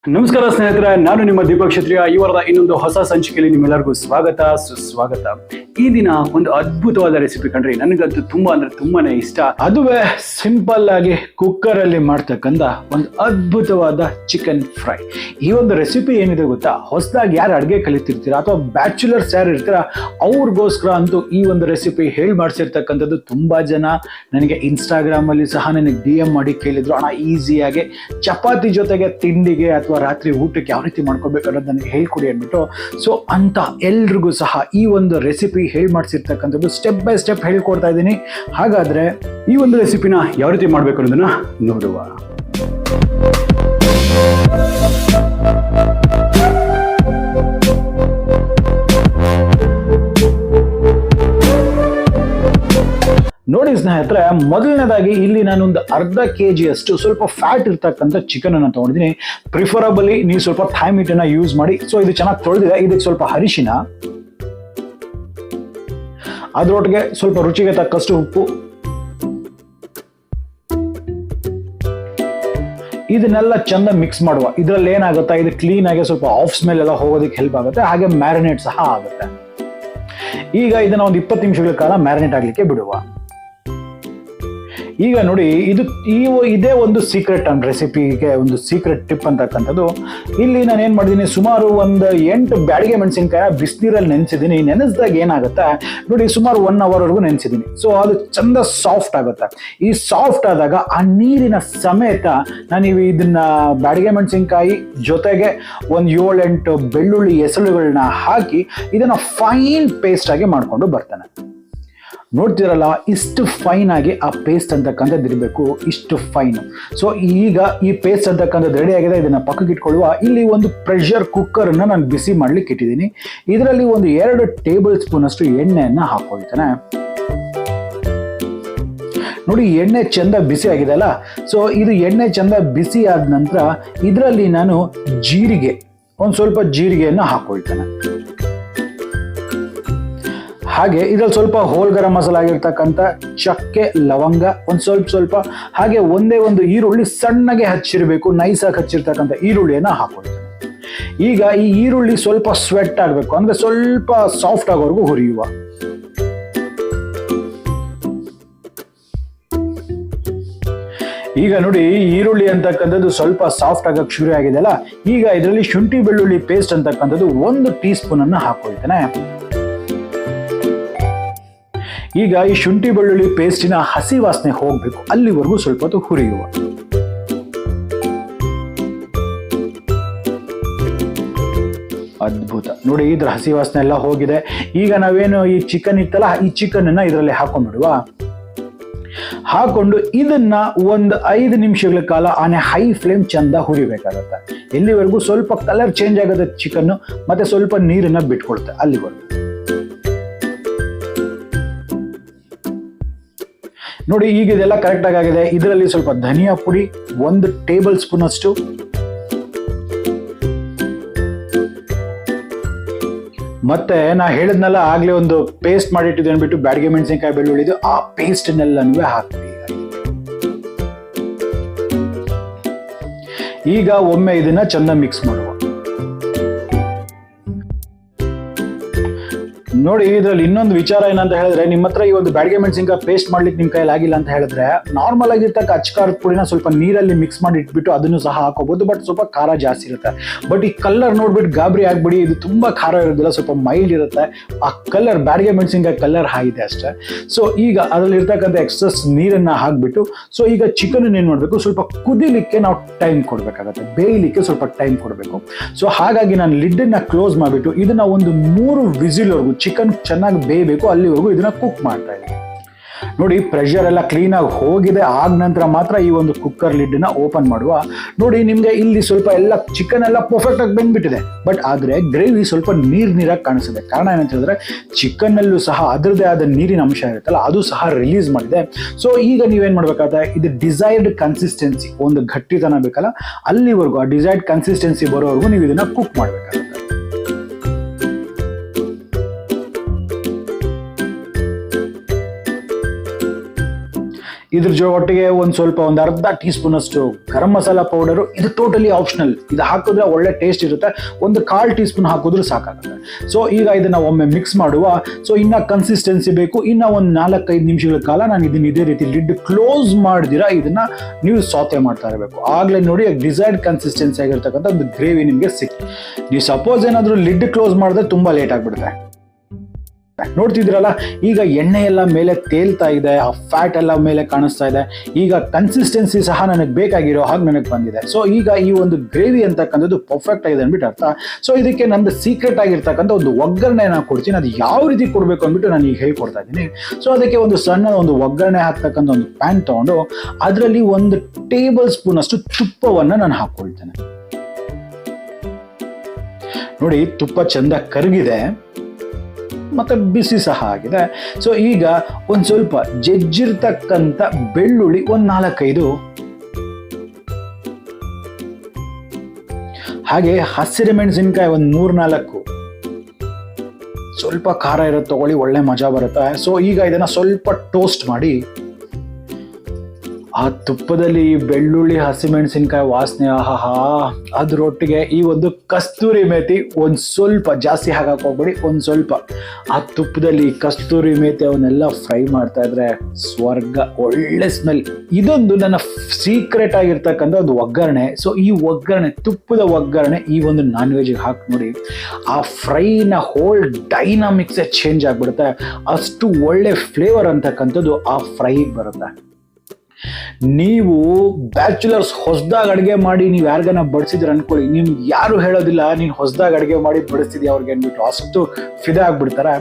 ನಮಸ್ಕಾರ ಸ್ನೇಹಿತರೆ, ನಾನು ನಿಮ್ಮ ದೀಪಕ್ ಕ್ಷತ್ರಿಯ. ಈ ವಾರದ ಇನ್ನೊಂದು ಹೊಸ ಸಂಚಿಕೆಯಲ್ಲಿ ನಿಮ್ಮೆಲ್ಲರಿಗೂ ಸ್ವಾಗತ ಸುಸ್ವಾಗತ. ಈ ದಿನ ಒಂದು ಅದ್ಭುತವಾದ ರೆಸಿಪಿ ಕಂಡ್ರಿ, ನನಗಂತೂ ತುಂಬಾ ಅಂದ್ರೆ ತುಂಬಾನೇ ಇಷ್ಟ. ಅದುವೇ ಸಿಂಪಲ್ ಆಗಿ ಕುಕ್ಕರ್ ಅಲ್ಲಿ ಮಾಡ್ತಕ್ಕಂಥ ಒಂದು ಅದ್ಭುತವಾದ ಚಿಕನ್ ಫ್ರೈ. ಈ ಒಂದು ರೆಸಿಪಿ ಏನಿದೆ ಗೊತ್ತಾ, ಹೊಸದಾಗಿ ಯಾರು ಅಡುಗೆ ಕಲಿತಿರ್ತೀರಾ ಅಥವಾ ಬ್ಯಾಚುಲರ್ಸ್ ಯಾರು ಇರ್ತೀರಾ ಅವ್ರಿಗೋಸ್ಕರ ಅಂತೂ ಈ ಒಂದು ರೆಸಿಪಿ ಹೇಳಿ ಮಾಡಿಸಿರ್ತಕ್ಕಂಥದ್ದು. ತುಂಬಾ ಜನ ನನಗೆ ಇನ್ಸ್ಟಾಗ್ರಾಮ್ ಅಲ್ಲಿ ಸಹ ನನಗೆ DM ಮಾಡಿ ಕೇಳಿದ್ರು, ಅಣ್ಣ ಈಸಿಯಾಗಿ ಚಪಾತಿ ಜೊತೆಗೆ ತಿಂಡಿಗೆ ಅಥವಾ ರಾತ್ರಿ ಊಟಕ್ಕೆ ಯಾವ ರೀತಿ ಮಾಡ್ಕೋಬೇಕು ಅನ್ನೋದು ನನಗೆ ಹೇಳ್ಕೊಡಿ ಅಂದ್ಬಿಟ್ಟು. ಸೊ ಅಂತ ಎಲ್ರಿಗೂ ಸಹ ಈ ಒಂದು ರೆಸಿಪಿ ಹೇಳಿ ಮಾಡಿಸಿರ್ತಕ್ಕಂಥದ್ದು ಸ್ಟೆಪ್ ಬೈ ಸ್ಟೆಪ್ ಹೇಳ್ಕೊಡ್ತಾ ಇದ್ದೀನಿ. ಹಾಗಾದ್ರೆ ಈ ಒಂದು ರೆಸಿಪಿನ ಯಾವ ರೀತಿ ಮಾಡಬೇಕು ಅನ್ನೋದನ್ನ ನೋಡುವ. ನೋಡಿ ಸ್ನೇಹಿತರೆ, ಮೊದಲನೇದಾಗಿ ಇಲ್ಲಿ ನಾನೊಂದು ಅರ್ಧ kg ಅಷ್ಟು ಸ್ವಲ್ಪ ಫ್ಯಾಟ್ ಇರ್ತಕ್ಕಂಥ ಚಿಕನ್ ಅನ್ನು ತಗೊಂಡಿದ್ದೀನಿ. ಪ್ರಿಫರಬಲಿ ನೀವು ಸ್ವಲ್ಪ ಥೈ ಮೀಟನ್ನ ಯೂಸ್ ಮಾಡಿ. ಸೊ ಇದು ಚೆನ್ನಾಗಿ ತೊಳೆದಿದೆ. ಇದಕ್ಕೆ ಸ್ವಲ್ಪ ಅರಿಶಿನ, ಅದರೊಟ್ಟಿಗೆ ಸ್ವಲ್ಪ ರುಚಿಗೆ ತಕ್ಕಷ್ಟು ಉಪ್ಪು, ಇದನ್ನೆಲ್ಲ ಚಂದ ಮಿಕ್ಸ್ ಮಾಡುವ. ಇದರಲ್ಲಿ ಏನಾಗುತ್ತೆ, ಇದು ಕ್ಲೀನ್ ಆಗಿ ಸ್ವಲ್ಪ ಆಫ್ ಸ್ಮೆಲ್ ಎಲ್ಲ ಹೋಗೋದಕ್ಕೆ ಹೆಲ್ಪ್ ಆಗುತ್ತೆ, ಹಾಗೆ ಮ್ಯಾರಿನೇಟ್ ಸಹ ಆಗುತ್ತೆ. ಈಗ ಇದನ್ನ ಒಂದು 20 ನಿಮಿಷಗಳ ಕಾಲ ಮ್ಯಾರಿನೇಟ್ ಆಗ್ಲಿಕ್ಕೆ ಬಿಡುವ. ಈಗ ನೋಡಿ, ಇದೇ ಒಂದು ಸೀಕ್ರೆಟ್ ರೆಸಿಪಿಗೆ ಒಂದು ಸೀಕ್ರೆಟ್ ಟಿಪ್ ಅಂತಕ್ಕಂಥದ್ದು. ಇಲ್ಲಿ ನಾನು ಏನ್ ಮಾಡಿದ್ದೀನಿ, ಸುಮಾರು ಒಂದು 8 ಬ್ಯಾಡಿಗೆ ಮೆಣಸಿನ್ಕಾಯ ಬಿಸಿನೀರಲ್ಲಿ ನೆನೆಸಿದ್ದೀನಿ. ನೆನೆಸಿದಾಗ ಏನಾಗುತ್ತೆ ನೋಡಿ, ಸುಮಾರು 1 hour ವರೆಗೂ ನೆನೆಸಿದ್ದೀನಿ. ಸೊ ಅದು ಚಂದ ಸಾಫ್ಟ್ ಆಗುತ್ತೆ. ಈ ಸಾಫ್ಟ್ ಆದಾಗ ಆ ನೀರಿನ ಸಮೇತ ನಾನು ಇದನ್ನ ಬ್ಯಾಡಿಗೆ ಮೆಣಸಿನ್ಕಾಯಿ ಜೊತೆಗೆ ಒಂದು 7-8 ಬೆಳ್ಳುಳ್ಳಿ ಎಸಳುಗಳನ್ನ ಹಾಕಿ ಇದನ್ನ ಫೈನ್ ಪೇಸ್ಟ್ ಆಗಿ ಮಾಡ್ಕೊಂಡು ಬರ್ತೇನೆ. ನೋಡ್ತಿರಲ್ಲ, ಇಷ್ಟು ಫೈನ್ ಆಗಿ ಆ ಪೇಸ್ಟ್ ಅಂತಕ್ಕಂಥದ್ದು ಇರಬೇಕು, ಇಷ್ಟು ಫೈನ್. ಸೊ ಈಗ ಈ ಪೇಸ್ಟ್ ಅಂತಕ್ಕಂಥದ್ದು ರೆಡಿ ಆಗಿದೆ. ಇದನ್ನ ಪಕ್ಕಕ್ಕೆ ಇಟ್ಕೊಳ್ಳುವ. ಇಲ್ಲಿ ಒಂದು ಪ್ರೆಷರ್ ಕುಕ್ಕರ್ ಅನ್ನ ನಾನು ಬಿಸಿ ಮಾಡ್ಲಿಕ್ಕೆ ಇಟ್ಟಿದ್ದೀನಿ. ಇದರಲ್ಲಿ ಒಂದು 2 ಟೇಬಲ್ ಸ್ಪೂನ್ ಅಷ್ಟು ಎಣ್ಣೆಯನ್ನ ಹಾಕೊಳ್ತೇನೆ. ನೋಡಿ, ಎಣ್ಣೆ ಚಂದ ಬಿಸಿ ಆಗಿದೆ ಅಲ್ಲ. ಸೊ ಇದು ಎಣ್ಣೆ ಚಂದ ಬಿಸಿ ಆದ ನಂತರ ಇದರಲ್ಲಿ ನಾನು ಒಂದು ಸ್ವಲ್ಪ ಜೀರಿಗೆಯನ್ನು ಹಾಕೊಳ್ತೇನೆ. ಹಾಗೆ ಇದರಲ್ಲಿ ಸ್ವಲ್ಪ ಹೋಲ್ ಗರಂ ಮಸಾಲ ಆಗಿರ್ತಕ್ಕಂಥ ಚಕ್ಕೆ, ಲವಂಗ, ಒಂದು ಸ್ವಲ್ಪ ಹಾಗೆ ಒಂದೇ ಒಂದು ಈರುಳ್ಳಿ ಸಣ್ಣಗೆ ಹಚ್ಚಿರಬೇಕು, ನೈಸಾಗಿ ಹಚ್ಚಿರ್ತಕ್ಕಂಥ ಈರುಳ್ಳಿಯನ್ನು ಹಾಕೊಳ್ತೇನೆ. ಈಗ ಈ ಈರುಳ್ಳಿ ಸ್ವಲ್ಪ ಸ್ವೆಟ್ ಆಗಬೇಕು, ಅಂದ್ರೆ ಸ್ವಲ್ಪ ಸಾಫ್ಟ್ ಆಗೋವರೆಗೂ ಹುರಿಯುವ. ಈಗ ನೋಡಿ, ಈರುಳ್ಳಿ ಅಂತಕ್ಕಂಥದ್ದು ಸ್ವಲ್ಪ ಸಾಫ್ಟ್ ಆಗಕ್ಕೆ ಶುರು ಆಗಿದೆ ಅಲ್ಲ. ಈಗ ಇದರಲ್ಲಿ ಶುಂಠಿ ಬೆಳ್ಳುಳ್ಳಿ ಪೇಸ್ಟ್ ಅಂತಕ್ಕಂಥದ್ದು 1 ಟೀ ಸ್ಪೂನ್ ಅನ್ನು ಹಾಕೊಳ್ತೇನೆ. ಈಗ ಈ ಶುಂಠಿ ಬೆಳ್ಳುಳ್ಳಿ ಪೇಸ್ಟಿನ ಹಸಿ ವಾಸನೆ ಹೋಗ್ಬೇಕು, ಅಲ್ಲಿವರೆಗೂ ಸ್ವಲ್ಪ ಹೊತ್ತು ಹುರಿಯುವ. ಅದ್ಭುತ ನೋಡಿ, ಇದ್ರ ಹಸಿ ವಾಸನೆ ಎಲ್ಲ ಹೋಗಿದೆ. ಈಗ ನಾವೇನು ಈ ಚಿಕನ್ ಇತ್ತಲ್ಲ, ಈ ಚಿಕನ್ ಅನ್ನ ಇದರಲ್ಲಿ ಹಾಕೊಂಡ್ಬಿಡುವ. ಹಾಕೊಂಡು ಇದನ್ನ ಒಂದು 5 ನಿಮಿಷಗಳ ಕಾಲ ಆನೆ ಹೈ ಫ್ಲೇಮ್ ಚಂದ ಹುರಿಬೇಕಾಗತ್ತೆ. ಎಲ್ಲಿವರೆಗೂ ಸ್ವಲ್ಪ ಕಲರ್ ಚೇಂಜ್ ಆಗುತ್ತೆ ಚಿಕನ್, ಮತ್ತೆ ಸ್ವಲ್ಪ ನೀರನ್ನ ಬಿಟ್ಕೊಳುತ್ತೆ ಅಲ್ಲಿವರೆಗೂ. ನೋಡಿ, ಈಗ ಇದೆಲ್ಲ ಕರೆಕ್ಟ್ ಆಗಿದೆ. ಇದರಲ್ಲಿ ಸ್ವಲ್ಪ ಧನಿಯಾ ಪುಡಿ 1 ಟೇಬಲ್ ಸ್ಪೂನ್ ಅಷ್ಟು, ಮತ್ತೆ ನಾ ಹೇಳಿದ್ನಲ್ಲ ಆಗ್ಲೇ ಒಂದು ಪೇಸ್ಟ್ ಮಾಡಿಟ್ಟಿದ್ದೆ ಅಂದ್ಬಿಟ್ಟು ಬ್ಯಾಡಿಗೆ ಮೆಣಸಿನಕಾಯಿ ಬೆಳ್ಳುಳ್ಳಿದು, ಆ ಪೇಸ್ಟ್ನೆಲ್ಲನೂ ಹಾಕ್ತೀವಿ. ಈಗ ಒಮ್ಮೆ ಇದನ್ನ ಚಂದ ಮಿಕ್ಸ್ ಮಾಡುವ. ನೋಡಿ, ಇದರಲ್ಲಿ ಇನ್ನೊಂದು ವಿಚಾರ ಏನಂತ ಹೇಳಿದ್ರೆ, ನಿಮ್ಮ ಹತ್ರ ಈ ಒಂದು ಬ್ಯಾಡಿಗೆ ಮೆಣಸಿನಕಾಯಿ ಪೇಸ್ಟ್ ಮಾಡ್ಲಿಕ್ಕೆ ನಿಮ್ಮ ಕೈಯಲ್ಲಿ ಆಗಿಲ್ಲ ಅಂತ ಹೇಳಿದ್ರೆ, ನಾರ್ಮಲ್ ಆಗಿರ್ತಕ್ಕ ಅಚ್ಕಾರದ ಪುಡಿನ ಸ್ವಲ್ಪ ನೀರಲ್ಲಿ ಮಿಕ್ಸ್ ಮಾಡಿ ಇಟ್ಬಿಟ್ಟು ಅದನ್ನು ಸಹ ಹಾಕೋಬಹುದು. ಬಟ್ ಸ್ವಲ್ಪ ಖಾರ ಜಾಸ್ತಿ ಇರುತ್ತೆ. ಬಟ್ ಈ ಕಲರ್ ನೋಡ್ಬಿಟ್ಟು ಗಾಬರಿ ಆಗ್ಬಿಡಿ, ಇದು ತುಂಬಾ ಖಾರ ಇರೋದಿಲ್ಲ, ಸ್ವಲ್ಪ ಮೈಲ್ಡ್ ಇರುತ್ತೆ. ಆ ಕಲರ್ ಬ್ಯಾಡಿಗೆ ಮೆಣಸಿನಕಾಯಿ ಕಲರ್ ಆಗಿದೆ ಅಷ್ಟೇ. ಸೊ ಈಗ ಅದರಲ್ಲಿ ಇರ್ತಕ್ಕಂಥ ಎಕ್ಸಸ್ ನೀರನ್ನ ಹಾಕ್ಬಿಟ್ಟು, ಸೊ ಈಗ ಚಿಕನ್ ಏನ್ ಮಾಡಬೇಕು, ಸ್ವಲ್ಪ ಕುದಿಲಿಕ್ಕೆ ನಾವು ಟೈಮ್ ಕೊಡ್ಬೇಕಾಗತ್ತೆ, ಬೇಯಲಿಕ್ಕೆ ಸ್ವಲ್ಪ ಟೈಮ್ ಕೊಡಬೇಕು. ಸೊ ಹಾಗಾಗಿ ನಾನು ಲಿಡ್ ಅನ್ನ ಕ್ಲೋಸ್ ಮಾಡಿಬಿಟ್ಟು ಇದನ್ನ ಒಂದು 3 ವಿಸಿಲ್ವರೆಗೂ ಚಿಕನ್ ಚೆನ್ನಾಗಿ ಬೇಯಬೇಕು, ಅಲ್ಲಿವರೆಗೂ ಇದನ್ನ ಕುಕ್ ಮಾಡ್ತಾ ಇದ್ದೀನಿ. ನೋಡಿ, ಪ್ರೆಷರ್ ಎಲ್ಲ ಕ್ಲೀನ್ ಆಗಿ ಹೋಗಿದೆ. ಆದ ನಂತರ ಮಾತ್ರ ಈ ಒಂದು ಕುಕ್ಕರ್ ಲಿಡ್ ನ ಓಪನ್ ಮಾಡುವ. ನೋಡಿ, ನಿಮ್ಗೆ ಇಲ್ಲಿ ಸ್ವಲ್ಪ ಎಲ್ಲ ಚಿಕನ್ ಎಲ್ಲ ಪರ್ಫೆಕ್ಟ್ ಆಗಿ ಬೆಂದ್ಬಿಟ್ಟಿದೆ. ಬಟ್ ಆದ್ರೆ ಗ್ರೇವಿ ಸ್ವಲ್ಪ ನೀರಾಗಿ ಕಾಣಿಸುತ್ತೆ. ಕಾರಣ ಏನಂತ ಹೇಳಿದ್ರೆ, ಚಿಕನ್ ಅಲ್ಲೂ ಸಹ ಅದರದೇ ಆದ ನೀರಿನ ಅಂಶ ಇರುತ್ತಲ್ಲ, ಅದು ಸಹ ರಿಲೀಸ್ ಮಾಡಿದೆ. ಸೊ ಈಗ ನೀವೇನ್ ಮಾಡ್ಬೇಕಾದ್ರೆ, ಇದು ಡಿಸೈರ್ಡ್ ಕನ್ಸಿಸ್ಟೆನ್ಸಿ, ಒಂದು ಗಟ್ಟಿತನ ಬೇಕಲ್ಲ, ಅಲ್ಲಿವರೆಗೂ ಆ ಡಿಸೈರ್ಡ್ ಕನ್ಸಿಸ್ಟೆನ್ಸಿ ಬರೋವರೆಗೂ ನೀವು ಇದನ್ನ ಕುಕ್ ಮಾಡ್ಬೇಕಾಗುತ್ತೆ. ಇದ್ರ ಒಟ್ಟಿಗೆ ಒಂದು ಅರ್ಧ ಟೀ ಸ್ಪೂನ್ ಅಷ್ಟು ಗರಂ ಮಸಾಲ ಪೌಡರು, ಇದು ಟೋಟಲಿ ಆಪ್ಷನಲ್. ಇದು ಹಾಕಿದ್ರೆ ಒಳ್ಳೆ ಟೇಸ್ಟ್ ಇರುತ್ತೆ. ಒಂದು 1/4 ಟೀ ಸ್ಪೂನ್ ಹಾಕಿದ್ರು ಸಾಕಾಗುತ್ತೆ. ಸೊ ಈಗ ಇದನ್ನ ಒಮ್ಮೆ ಮಿಕ್ಸ್ ಮಾಡುವ. ಸೊ ಇನ್ನ ಕನ್ಸಿಸ್ಟೆನ್ಸಿ ಬೇಕು. ಇನ್ನ ಒಂದು 4-5 ನಿಮಿಷಗಳ ಕಾಲ ನಾನು ಇದನ್ನ ಇದೇ ರೀತಿ ಲಿಡ್ ಕ್ಲೋಸ್ ಮಾಡಿದಿರಾ ಇದನ್ನ ನೀವು ಸಾತೆ ಮಾಡ್ತಾ ಇರಬೇಕು. ಆಗ್ಲೇ ನೋಡಿ ಡಿಸೈರ್ಡ್ ಕನ್ಸಿಸ್ಟೆನ್ಸಿ ಆಗಿರ್ತಕ್ಕಂಥ ಒಂದು ಗ್ರೇವಿ ನಿಮಗೆ ಸಿಕ್ತು. ನೀವು ಸಪೋಸ್ ಏನಾದರೂ ಲಿಡ್ ಕ್ಲೋಸ್ ಮಾಡಿದ್ರೆ ತುಂಬಾ ಲೇಟ್ ಆಗ್ಬಿಡುತ್ತೆ. ನೋಡ್ತಿದ್ರಲ್ಲ, ಈಗ ಎಣ್ಣೆ ಎಲ್ಲ ಮೇಲೆ ತೇಲ್ತಾ ಇದೆ, ಆ ಫ್ಯಾಟ್ ಎಲ್ಲ ಮೇಲೆ ಕಾಣಿಸ್ತಾ ಇದೆ. ಈಗ ಕನ್ಸಿಸ್ಟೆನ್ಸಿ ಸಹ ನನಗೆ ಬೇಕಾಗಿರೋ ಹಾಗೆ ನನಗೆ ಬಂದಿದೆ. ಸೊ ಈಗ ಈ ಒಂದು ಗ್ರೇವಿ ಅಂತಕ್ಕಂಥದ್ದು ಪರ್ಫೆಕ್ಟ್ ಆಗಿದೆ ಅಂದ್ಬಿಟ್ಟು ಅರ್ಥ. ಸೊ ಇದಕ್ಕೆ ನಂದು ಸೀಕ್ರೆಟ್ ಆಗಿರ್ತಕ್ಕಂಥ ಒಂದು ಒಗ್ಗರಣೆ ನಾನು ಕೊಡ್ತೀನಿ. ಅದು ಯಾವ ರೀತಿ ಕೊಡಬೇಕು ಅಂದ್ಬಿಟ್ಟು ನಾನು ಈಗ ಹೇಳ್ಕೊಡ್ತಾ ಇದ್ದೀನಿ. ಸೊ ಅದಕ್ಕೆ ಒಂದು ಸಣ್ಣ ಒಂದು ಒಗ್ಗರಣೆ ಹಾಕ್ತಕ್ಕಂಥ ಒಂದು ಪ್ಯಾನ್ ತಗೊಂಡು ಅದರಲ್ಲಿ 1 ಟೇಬಲ್ ಸ್ಪೂನ್ ಅಷ್ಟು ತುಪ್ಪವನ್ನು ನಾನು ಹಾಕೊಳ್ತೇನೆ. ನೋಡಿ, ತುಪ್ಪ ಚಂದ ಕರಗಿದೆ ಮತ್ತೆ ಬಿಸಿ ಸಹ ಆಗಿದೆ. ಸೊ ಈಗ ಒಂದು ಸ್ವಲ್ಪ ಜಜ್ಜಿರ್ತಕ್ಕಂಥ ಬೆಳ್ಳುಳ್ಳಿ 4-5, ಹಾಗೆ ಹಸಿರು ಮೆಣಸಿನಕಾಯಿ 3-4. ಸ್ವಲ್ಪ ಖಾರ ಇರುತ್ತೆ, ತಗೊಳ್ಳಿ, ಒಳ್ಳೆ ಮಜಾ ಬರುತ್ತೆ. ಸೊ ಈಗ ಇದನ್ನ ಸ್ವಲ್ಪ ಟೋಸ್ಟ್ ಮಾಡಿ ಆ ತುಪ್ಪದಲ್ಲಿ ಬೆಳ್ಳುಳ್ಳಿ ಹಸಿಮೆಣಸಿನಕಾಯಿ ವಾಸನೆ, ಆಹಾ, ಅದ್ರೊಟ್ಟಿಗೆ ಈ ಒಂದು ಕಸ್ತೂರಿ ಮೇಥಿ ಒಂದು ಸ್ವಲ್ಪ ಜಾಸ್ತಿ ಹಾಕಕ್ಕೆ ಹೋಗ್ಬೇಡಿ, ಒಂದು ಸ್ವಲ್ಪ ಆ ತುಪ್ಪದಲ್ಲಿ ಕಸ್ತೂರಿ ಮೇಥಿ ಅವನ್ನೆಲ್ಲ ಫ್ರೈ ಮಾಡ್ತಾ ಇದ್ರೆ ಸ್ವರ್ಗ, ಒಳ್ಳೆ ಸ್ಮೆಲ್. ಇದೊಂದು ನನ್ನ ಸೀಕ್ರೆಟ್ ಆಗಿರ್ತಕ್ಕಂಥ ಒಂದು ಒಗ್ಗರಣೆ. ಸೊ ಈ ಒಗ್ಗರಣೆ, ತುಪ್ಪದ ಒಗ್ಗರಣೆ ಈ ಒಂದು ನಾನ್ ವೆಜ್ಗೆ ಹಾಕಿ ನೋಡಿ, ಆ ಫ್ರೈನ ಹೋಲ್ ಡೈನಾಮಿಕ್ಸೇ ಚೇಂಜ್ ಆಗಿಬಿಡುತ್ತೆ. ಅಷ್ಟು ಒಳ್ಳೆ ಫ್ಲೇವರ್ ಅಂತಕ್ಕಂಥದ್ದು ಆ ಫ್ರೈಗೆ ಬರುತ್ತೆ. ನೀವು ಬ್ಯಾಚುಲರ್ಸ್ ಹೊಸದಾಗಿ ಅಡುಗೆ ಮಾಡಿ ನೀವು ಯಾರಿಗಾನ ಬಡಿಸಿದ್ರೆ ಅನ್ಕೊಳ್ಳಿ, ನಿಮ್ಗೆ ಯಾರು ಹೇಳೋದಿಲ್ಲ ನೀನು ಹೊಸದಾಗಿ ಅಡುಗೆ ಮಾಡಿ ಬಡಿಸ್ತಿದ್ಯಾ ಅವ್ರಿಗೆ ಅಂದ್ಬಿಟ್ಟು ಅಷ್ಟು ಫಿದಾ ಆಗ್ಬಿಡ್ತಾರೆ.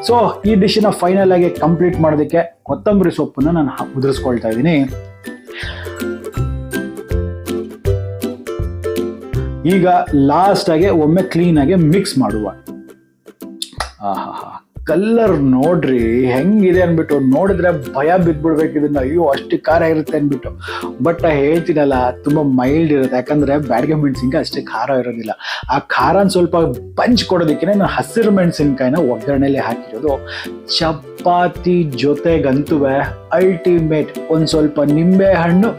ಸೊ ಈ ಡಿಶ್ನ ಫೈನಲ್ ಆಗಿ ಕಂಪ್ಲೀಟ್ ಮಾಡೋದಕ್ಕೆ ಕೊತ್ತಂಬರಿ ಸೊಪ್ಪನ್ನು ನಾನು ಉದುರಿಸ್ಕೊಳ್ತಾ ಇದ್ದೀನಿ. ಈಗ ಲಾಸ್ಟ್ ಆಗಿ ಒಮ್ಮೆ ಕ್ಲೀನ್ ಆಗಿ ಮಿಕ್ಸ್ ಮಾಡುವ. ಆಹಾ, ಕಲರ್ ನೋಡ್ರಿ ಹೆಂಗಿದೆ ಅನ್ಬಿಟ್ಟು, ನೋಡಿದ್ರೆ ಭಯ ಬಿದ್ಬಿಡ್ಬೇಕು ಇದನ್ನ, ಅಯ್ಯೋ ಅಷ್ಟು ಖಾರ ಇರುತ್ತೆ ಅನ್ಬಿಟ್ಟು. ಬಟ್ ಹೇಳ್ತೀನಲ್ಲ, ತುಂಬಾ ಮೈಲ್ಡ್ ಇರುತ್ತೆ. ಯಾಕಂದ್ರೆ ಬ್ಯಾಡಗೆ ಮೆಣಸಿನ್ಕಾಯಿ ಅಷ್ಟೇ ಖಾರ ಇರೋದಿಲ್ಲ. ಆ ಖಾರನ ಸ್ವಲ್ಪ ಪಂಚ್ ಕೊಡೋದಕ್ಕೆ ನಾನು ಹಸಿರು ಮೆಣಸಿನ್ಕಾಯಿನ ಒಗ್ಗರಣೆಲೆ ಹಾಕಿರೋದು. ಚಪಾತಿ ಜೊತೆಗಂತೂ ಅಲ್ಟಿಮೇಟ್. ಒಂದು ಸ್ವಲ್ಪ ನಿಂಬೆ ಹಣ್ಣು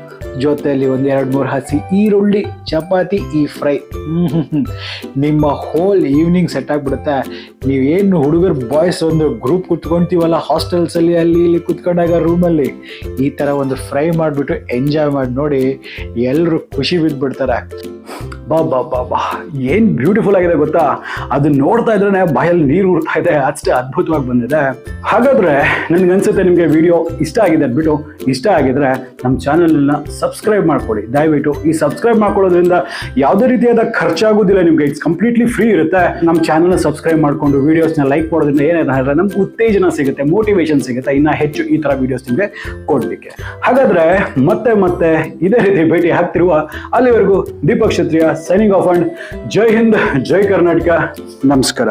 ಜೊತೆಯಲ್ಲಿ 1-2-3 ಹಸಿ ಈರುಳ್ಳಿ, ಚಪಾತಿ, ಈ ಫ್ರೈ, ನಿಮ್ಮ ಹೋಲ್ ಈವ್ನಿಂಗ್ ಸೆಟ್ ಆಗಿಬಿಡುತ್ತೆ. ನೀವೇನು ಹುಡುಗರು ಬಾಯ್ಸ್ ಒಂದು ಗ್ರೂಪ್ ಕುತ್ಕೊಂತೀವಲ್ಲ ಹಾಸ್ಟೆಲ್ಸಲ್ಲಿ, ಅಲ್ಲಿ ಇಲ್ಲಿ ಕುತ್ಕೊಂಡಾಗ ರೂಮಲ್ಲಿ ಈ ಥರ ಒಂದು ಫ್ರೈ ಮಾಡಿಬಿಟ್ಟು ಎಂಜಾಯ್ ಮಾಡಿ ನೋಡಿ, ಎಲ್ಲರೂ ಖುಷಿ ಬಿದ್ದುಬಿಡ್ತಾರೆ. ಬಾ ಏನು ಬ್ಯೂಟಿಫುಲ್ ಆಗಿದೆ ಗೊತ್ತಾ? ಅದನ್ನ ನೋಡ್ತಾ ಇದ್ರೆ ಬಾಯಲ್ಲಿ ನೀರು ಉರ್ತಾ ಇದೆ, ಅಷ್ಟೇ ಅದ್ಭುತವಾಗಿ ಬಂದಿದೆ. ಹಾಗಾದ್ರೆ ನನಗನ್ಸುತ್ತೆ ನಿಮಗೆ ವಿಡಿಯೋ ಇಷ್ಟ ಆಗಿದೆ ಅಂದ್ಬಿಟ್ಟು. ಇಷ್ಟ ಆಗಿದ್ರೆ ನಮ್ಮ ಚಾನಲ್ನ ಸಬ್ಸ್ಕ್ರೈಬ್ ಮಾಡ್ಕೊಳ್ಳಿ ದಯವಿಟ್ಟು. ಈ ಸಬ್ಸ್ಕ್ರೈಬ್ ಮಾಡ್ಕೊಳ್ಳೋದ್ರಿಂದ ಯಾವುದೇ ರೀತಿಯಾದ ಖರ್ಚಾಗೋದಿಲ್ಲ ನಿಮಗೆ, ಇಟ್ಸ್ ಕಂಪ್ಲೀಟ್ಲಿ ಫ್ರೀ ಇರುತ್ತೆ. ನಮ್ಮ ಚಾನಲ್ನ ಸಬ್ಸ್ಕ್ರೈಬ್ ಮಾಡಿಕೊಂಡು ವಿಡಿಯೋಸ್ನ ಲೈಕ್ ಮಾಡೋದ್ರಿಂದ ಏನಾದ್ರೆ ನಮ್ಗೆ ಉತ್ತೇಜನ ಸಿಗುತ್ತೆ, ಮೋಟಿವೇಶನ್ ಸಿಗುತ್ತೆ ಇನ್ನು ಹೆಚ್ಚು ಈ ಥರ ವಿಡಿಯೋಸ್ ನಿಮಗೆ ಕೊಡಲಿಕ್ಕೆ. ಹಾಗಾದ್ರೆ ಮತ್ತೆ ಇದೇ ರೀತಿ ಭೇಟಿ ಆಗ್ತಿರುವ, ಅಲ್ಲಿವರೆಗೂ ದೀಪಕ್ ಕ್ಷತ್ರಿಯ ಸೈನಿಂಗ್ ಆಫ್ ಅಂಡ್ ಜೈ ಹಿಂದ್, ಜೈ ಕರ್ನಾಟಕ, ನಮಸ್ಕಾರ.